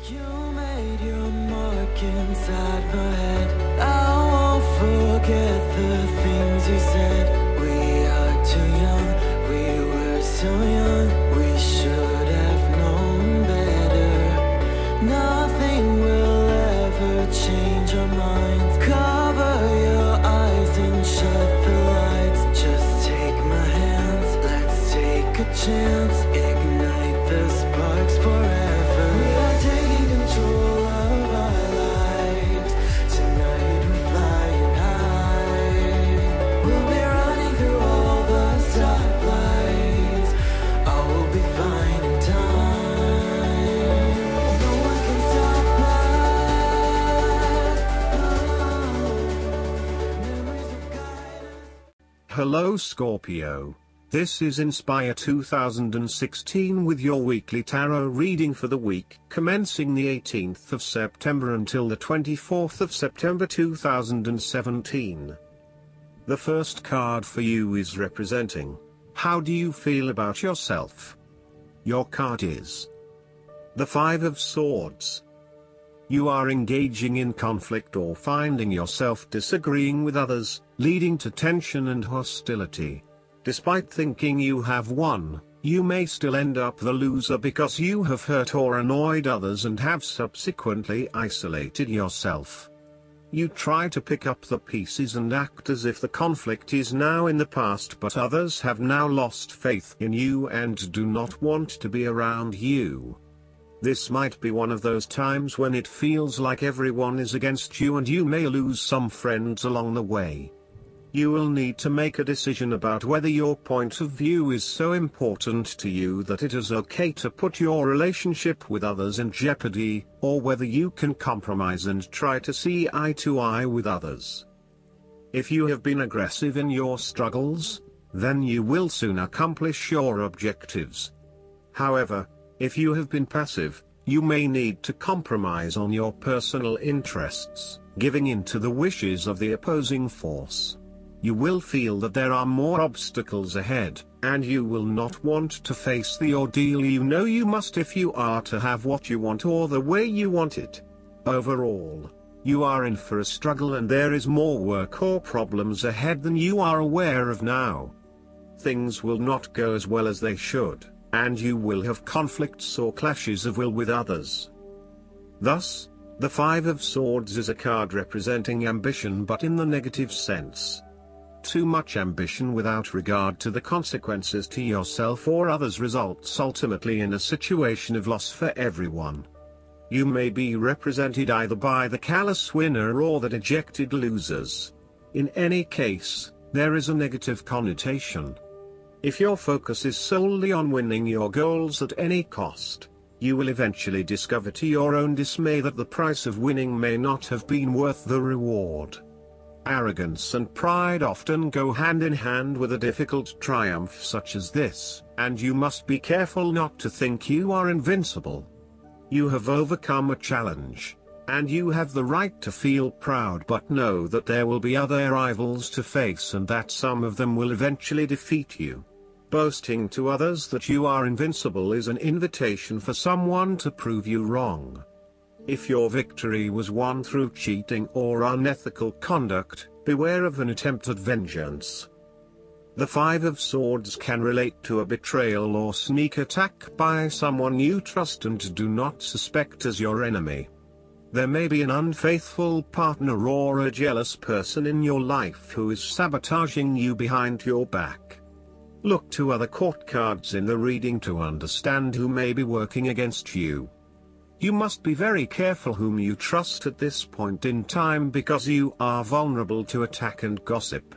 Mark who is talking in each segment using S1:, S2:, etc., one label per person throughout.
S1: You made your mark inside my head. I won't forget the things you said. We are too young, we were so young. We should have known better. Nothing will ever change our minds. Cover your eyes and shut the lights. Just take my hands, let's take a chance. Ignite the sparks forever. We are taking control of our lives. Tonight we're flying high. We'll be running through all the stoplights. All will be fine in time. No one can stop us. Memories will guide us.
S2: Hello Scorpio. This is Inspire 2016 with your weekly tarot reading for the week commencing the 18th of September until the 24th of September 2017. The first card for you is representing, how do you feel about yourself? Your card is the Five of Swords. You are engaging in conflict or finding yourself disagreeing with others, leading to tension and hostility. Despite thinking you have won, you may still end up the loser because you have hurt or annoyed others and have subsequently isolated yourself. You try to pick up the pieces and act as if the conflict is now in the past, but others have now lost faith in you and do not want to be around you. This might be one of those times when it feels like everyone is against you and you may lose some friends along the way. You will need to make a decision about whether your point of view is so important to you that it is okay to put your relationship with others in jeopardy, or whether you can compromise and try to see eye to eye with others. If you have been aggressive in your struggles, then you will soon accomplish your objectives. However, if you have been passive, you may need to compromise on your personal interests, giving in to the wishes of the opposing force. You will feel that there are more obstacles ahead, and you will not want to face the ordeal you know you must if you are to have what you want or the way you want it. Overall, you are in for a struggle and there is more work or problems ahead than you are aware of now. Things will not go as well as they should, and you will have conflicts or clashes of will with others. Thus, the Five of Swords is a card representing ambition but in the negative sense. Too much ambition without regard to the consequences to yourself or others results ultimately in a situation of loss for everyone. You may be represented either by the callous winner or the dejected losers. In any case, there is a negative connotation. If your focus is solely on winning your goals at any cost, you will eventually discover to your own dismay that the price of winning may not have been worth the reward. Arrogance and pride often go hand in hand with a difficult triumph such as this, and you must be careful not to think you are invincible. You have overcome a challenge, and you have the right to feel proud, but know that there will be other rivals to face and that some of them will eventually defeat you. Boasting to others that you are invincible is an invitation for someone to prove you wrong. If your victory was won through cheating or unethical conduct, beware of an attempt at vengeance. The Five of Swords can relate to a betrayal or sneak attack by someone you trust and do not suspect as your enemy. There may be an unfaithful partner or a jealous person in your life who is sabotaging you behind your back. Look to other court cards in the reading to understand who may be working against you. You must be very careful whom you trust at this point in time because you are vulnerable to attack and gossip.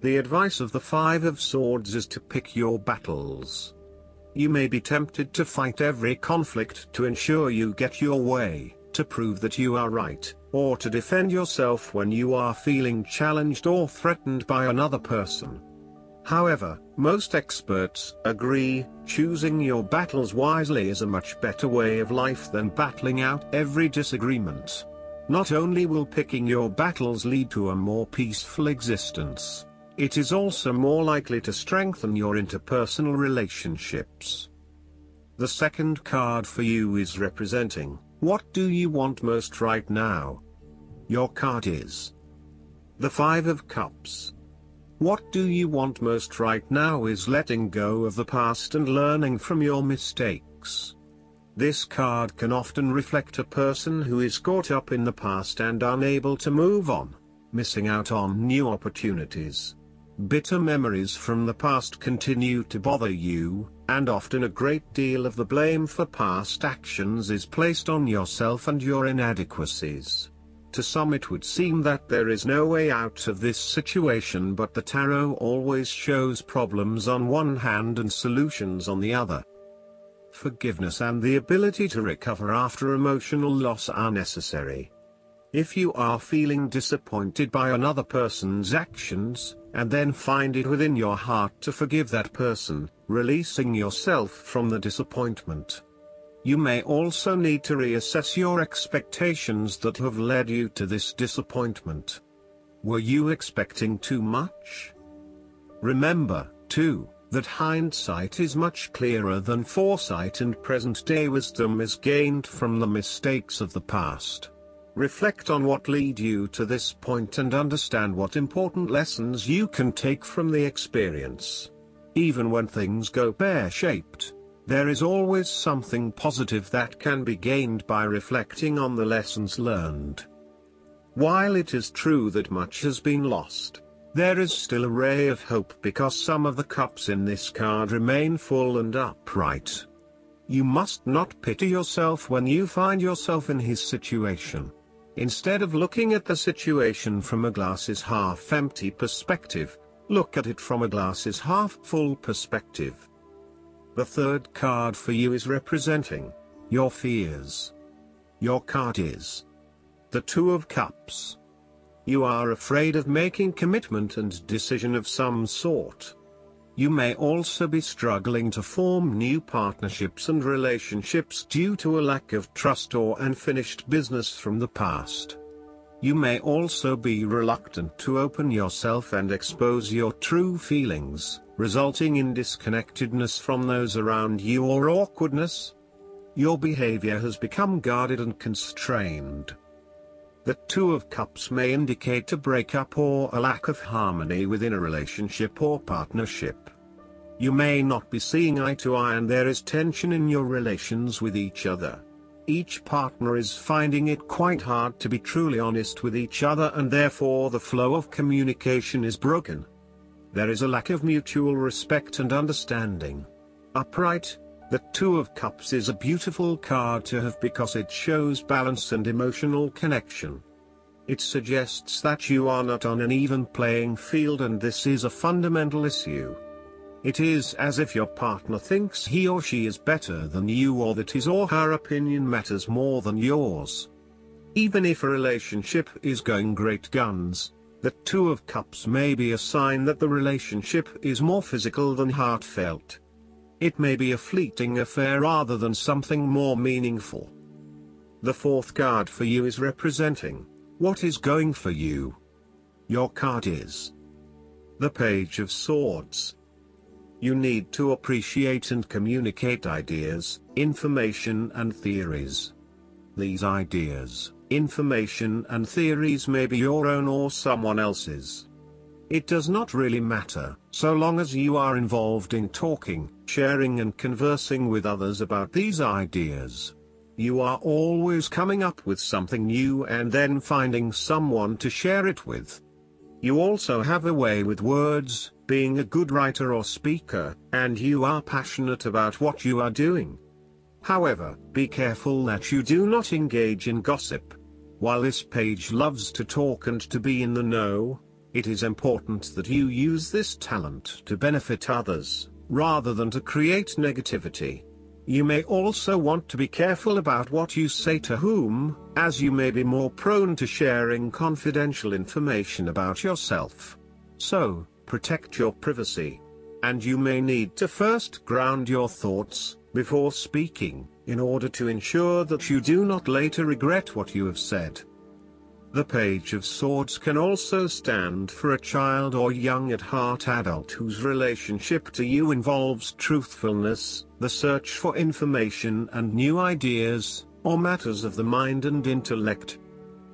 S2: The advice of the Five of Swords is to pick your battles. You may be tempted to fight every conflict to ensure you get your way, to prove that you are right, or to defend yourself when you are feeling challenged or threatened by another person. However, most experts agree, choosing your battles wisely is a much better way of life than battling out every disagreement. Not only will picking your battles lead to a more peaceful existence, it is also more likely to strengthen your interpersonal relationships. The second card for you is representing What do you want most right now? Your card is the Five of Cups. What do you want most right now is letting go of the past and learning from your mistakes. This card can often reflect a person who is caught up in the past and unable to move on, missing out on new opportunities. Bitter memories from the past continue to bother you, and often a great deal of the blame for past actions is placed on yourself and your inadequacies. To some it would seem that there is no way out of this situation, but the tarot always shows problems on one hand and solutions on the other. Forgiveness and the ability to recover after emotional loss are necessary. If you are feeling disappointed by another person's actions, and then find it within your heart to forgive that person, releasing yourself from the disappointment. You may also need to reassess your expectations that have led you to this disappointment. Were you expecting too much? Remember, too, that hindsight is much clearer than foresight, and present-day wisdom is gained from the mistakes of the past. Reflect on what led you to this point and understand what important lessons you can take from the experience. Even when things go pear-shaped, there is always something positive that can be gained by reflecting on the lessons learned. While it is true that much has been lost, there is still a ray of hope, because some of the cups in this card remain full and upright. You must not pity yourself when you find yourself in his situation. Instead of looking at the situation from a glass-is-half-empty perspective, look at it from a glass-is-half-full perspective. The third card for you is representing your fears. Your card is the Two of Cups. You are afraid of making commitment and decision of some sort. You may also be struggling to form new partnerships and relationships due to a lack of trust or unfinished business from the past. You may also be reluctant to open yourself and expose your true feelings, resulting in disconnectedness from those around you or awkwardness. Your behavior has become guarded and constrained. The Two of Cups may indicate a breakup or a lack of harmony within a relationship or partnership. You may not be seeing eye to eye, and there is tension in your relations with each other. Each partner is finding it quite hard to be truly honest with each other, and therefore the flow of communication is broken. There is a lack of mutual respect and understanding. Upright, the Two of Cups is a beautiful card to have because it shows balance and emotional connection. It suggests that you are not on an even playing field, and this is a fundamental issue. It is as if your partner thinks he or she is better than you, or that his or her opinion matters more than yours. Even if a relationship is going great guns, the Two of Cups may be a sign that the relationship is more physical than heartfelt. It may be a fleeting affair rather than something more meaningful. The fourth card for you is representing what is going for you. Your card is the Page of Swords. You need to appreciate and communicate ideas, information and theories. These ideas, information and theories may be your own or someone else's. It does not really matter, so long as you are involved in talking, sharing and conversing with others about these ideas. You are always coming up with something new and then finding someone to share it with. You also have a way with words, being a good writer or speaker, and you are passionate about what you are doing. However, be careful that you do not engage in gossip. While this page loves to talk and to be in the know, it is important that you use this talent to benefit others, rather than to create negativity. You may also want to be careful about what you say to whom, as you may be more prone to sharing confidential information about yourself. So, protect your privacy. And you may need to first ground your thoughts, before speaking, in order to ensure that you do not later regret what you have said. The Page of Swords can also stand for a child or young at heart adult whose relationship to you involves truthfulness, the search for information and new ideas, or matters of the mind and intellect.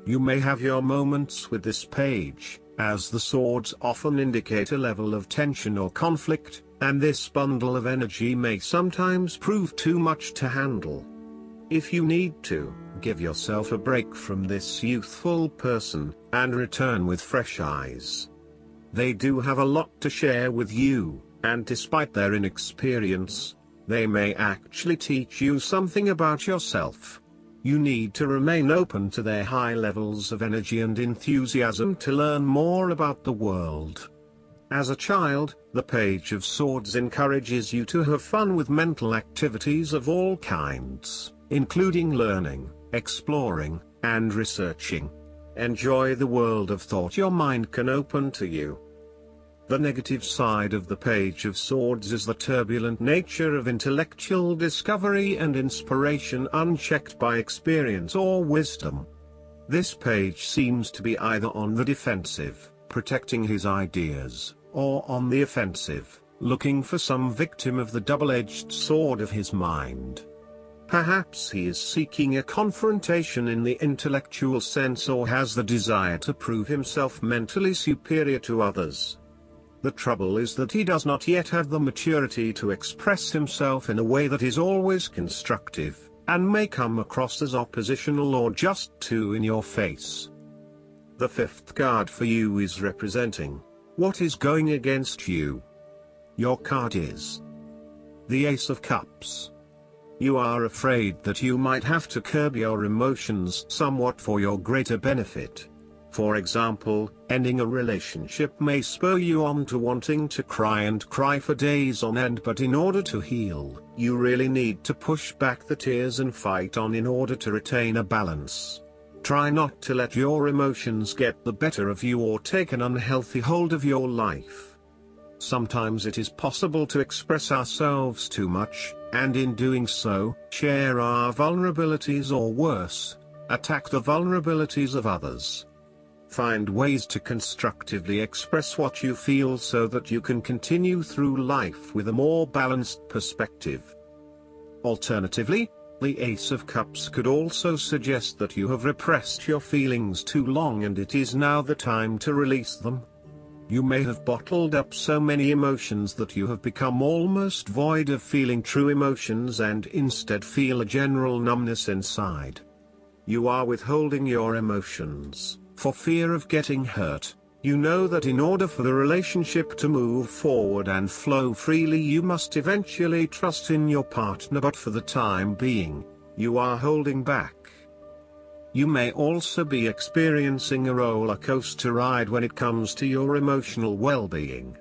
S2: You may have your moments with this page, as the swords often indicate a level of tension or conflict, and this bundle of energy may sometimes prove too much to handle. If you need to, give yourself a break from this youthful person, and return with fresh eyes. They do have a lot to share with you, and despite their inexperience, they may actually teach you something about yourself. You need to remain open to their high levels of energy and enthusiasm to learn more about the world. As a child, the Page of Swords encourages you to have fun with mental activities of all kinds, including learning, exploring, and researching. Enjoy the world of thought your mind can open to you. The negative side of the Page of Swords is the turbulent nature of intellectual discovery and inspiration unchecked by experience or wisdom. This page seems to be either on the defensive, protecting his ideas, or on the offensive, looking for some victim of the double-edged sword of his mind. Perhaps he is seeking a confrontation in the intellectual sense or has the desire to prove himself mentally superior to others. The trouble is that he does not yet have the maturity to express himself in a way that is always constructive, and may come across as oppositional or just too in your face. The fifth card for you is representing what is going against you. Your card is the Ace of Cups. You are afraid that you might have to curb your emotions somewhat for your greater benefit. For example, ending a relationship may spur you on to wanting to cry for days on end, but in order to heal, you really need to push back the tears and fight on in order to retain a balance. Try not to let your emotions get the better of you or take an unhealthy hold of your life. Sometimes it is possible to express ourselves too much, and in doing so, share our vulnerabilities or worse, attack the vulnerabilities of others. Find ways to constructively express what you feel so that you can continue through life with a more balanced perspective. Alternatively, the Ace of Cups could also suggest that you have repressed your feelings too long and it is now the time to release them. You may have bottled up so many emotions that you have become almost void of feeling true emotions and instead feel a general numbness inside. You are withholding your emotions for fear of getting hurt. You know that in order for the relationship to move forward and flow freely, you must eventually trust in your partner, but for the time being, you are holding back. You may also be experiencing a roller coaster ride when it comes to your emotional well-being.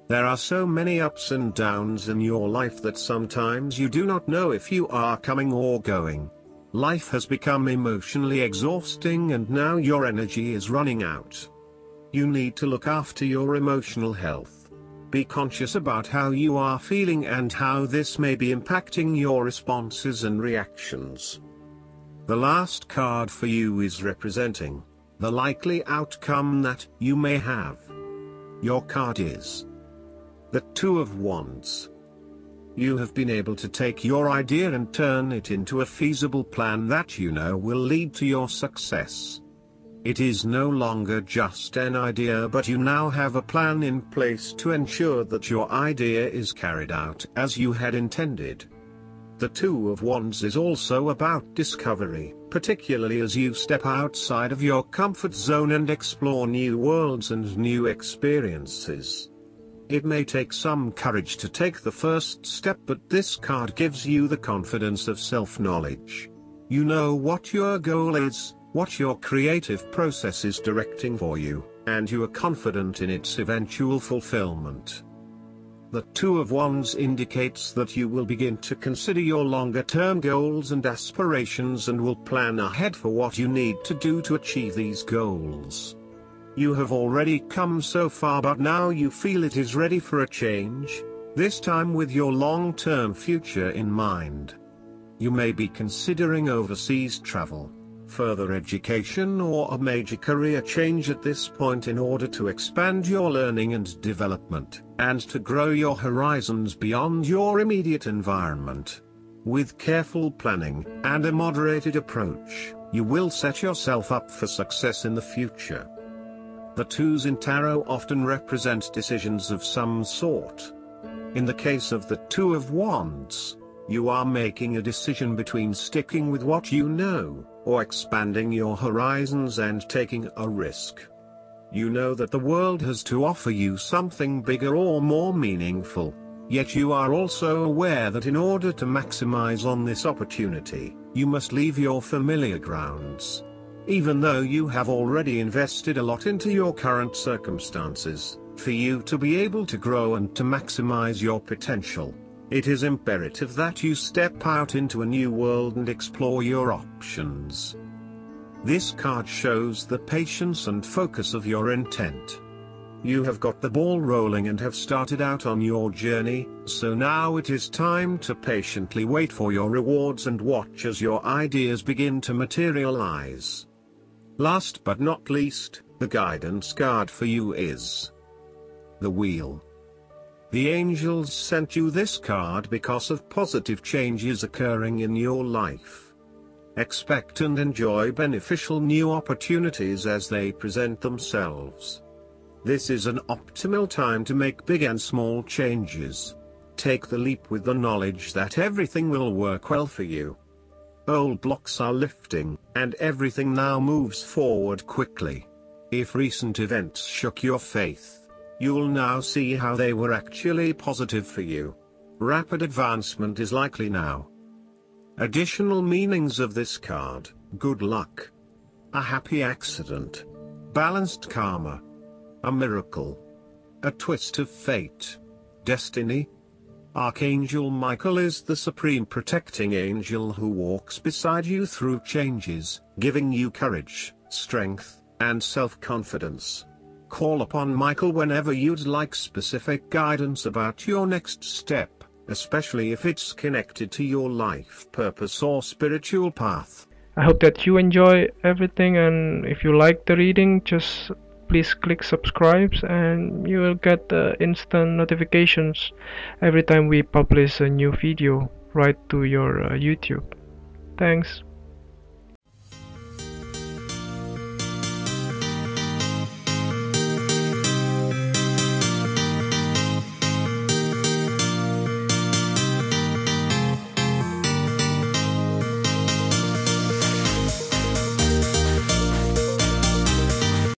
S2: There are so many ups and downs in your life that sometimes you do not know if you are coming or going. Life has become emotionally exhausting and now your energy is running out. You need to look after your emotional health. Be conscious about how you are feeling and how this may be impacting your responses and reactions. The last card for you is representing the likely outcome that you may have. Your card is the Two of Wands. You have been able to take your idea and turn it into a feasible plan that you know will lead to your success. It is no longer just an idea, but you now have a plan in place to ensure that your idea is carried out as you had intended. The Two of Wands is also about discovery, particularly as you step outside of your comfort zone and explore new worlds and new experiences. It may take some courage to take the first step, but this card gives you the confidence of self-knowledge. You know what your goal is, what your creative process is directing for you, and you are confident in its eventual fulfillment. The Two of Wands indicates that you will begin to consider your longer-term goals and aspirations and will plan ahead for what you need to do to achieve these goals. You have already come so far, but now you feel it is ready for a change, this time with your long-term future in mind. You may be considering overseas travel, further education or a major career change at this point in order to expand your learning and development, and to grow your horizons beyond your immediate environment. With careful planning and a moderated approach, you will set yourself up for success in the future. The twos in tarot often represent decisions of some sort. In the case of the Two of Wands, you are making a decision between sticking with what you know, or expanding your horizons and taking a risk. You know that the world has to offer you something bigger or more meaningful, yet you are also aware that in order to maximize on this opportunity, you must leave your familiar grounds. Even though you have already invested a lot into your current circumstances, for you to be able to grow and to maximize your potential, it is imperative that you step out into a new world and explore your options. This card shows the patience and focus of your intent. You have got the ball rolling and have started out on your journey, so now it is time to patiently wait for your rewards and watch as your ideas begin to materialize. Last but not least, the guidance card for you is the Wheel. The angels sent you this card because of positive changes occurring in your life. Expect and enjoy beneficial new opportunities as they present themselves. This is an optimal time to make big and small changes. Take the leap with the knowledge that everything will work well for you. Old blocks are lifting, and everything now moves forward quickly. If recent events shook your faith, you'll now see how they were actually positive for you. Rapid advancement is likely now. Additional meanings of this card: good luck, a happy accident, balanced karma, a miracle, a twist of fate, destiny. Archangel Michael is the supreme protecting angel who walks beside you through changes, giving you courage, strength, and self-confidence. Call upon Michael whenever you'd like specific guidance about your next step, especially if it's connected to your life purpose or spiritual path.
S3: I hope that you enjoy everything, and if you like the reading, just please click subscribe and you will get instant notifications every time we publish a new video right to your YouTube. Thanks.